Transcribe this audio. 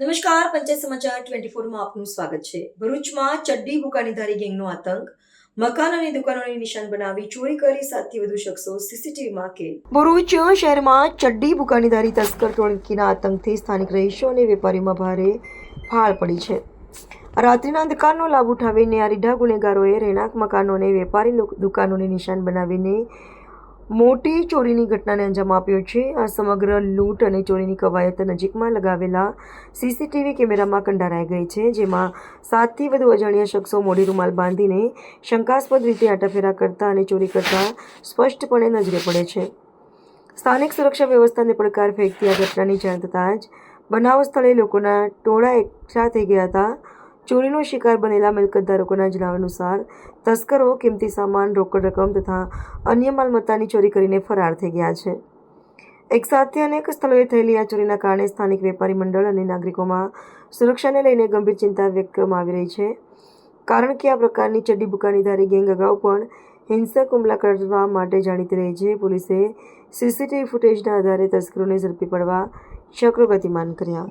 નમસ્કાર, પંચાયત સમાચાર 24માં આપનું સ્વાગત છે. ભરૂચમાં ચડ્ડી બુકાનીધારી ગેંગનો આતંક. મકાન અને દુકાનોને નિશાન બનાવી ચોરી કરી 7થી વધુ શખ્સો સીસીટીવીમાં કેદ. ભરૂચ શહેરમાં ચડ્ડી બુકાનીધારી તસ્કર ટોળકીના આતંકથી સ્થાનિક રહીશો અને વેપારીઓમાં ભારે ફાળ પડી છે. રાત્રિના અંધકારનો લાભ ઉઠાવીને આ રીઢા ગુનેગારોએ રહેણાંક મકાનો અને વેપારી દુકાનોને નિશાન બનાવીને મોટી ચોરીની ઘટનાને અંજામ આપ્યો છે. આ સમગ્ર લૂંટ અને ચોરીની કવાયત નજીકમાં લગાવેલા સીસીટીવી કેમેરામાં કંડારાઈ ગઈ છે, જેમાં 7થી વધુ અજાણ્યા શખ્સો મોઢે રૂમાલ બાંધીને શંકાસ્પદ રીતે આંટાફેરા કરતા અને ચોરી કરતા સ્પષ્ટપણે નજરે પડે છે. સ્થાનિક સુરક્ષા વ્યવસ્થાને પડકાર ફેંકતી આ ઘટનાની જાણ થતાં જ બનાવ સ્થળે લોકોના ટોળા એકઠા થઈ ગયા હતા. ચોરીનો શિકાર બનેલા મિલકતધારકોના જણાવ્યા અનુસાર તસ્કરો કિંમતી સામાન, રોકડ રકમ તથા અન્ય માલમત્તાની ચોરી કરીને ફરાર થઈ ગયા છે. એકસાથે અનેક સ્થળોએ થયેલી આ ચોરીના કારણે સ્થાનિક વેપારી મંડળ અને નાગરિકોમાં સુરક્ષાને લઈને ગંભીર ચિંતા વ્યક્ત કરવામાં આવી રહી છે, કારણ કે આ પ્રકારની ચડ્ડી બુકાનીધારી ગેંગ અગાઉ પણ હિંસક હુમલા કરવા માટે જાણીતી રહી છે. પોલીસે સીસીટીવી ફૂટેજના આધારે તસ્કરોને ઝડપી પાડવા ચક્રો ગતિમાન કર્યા.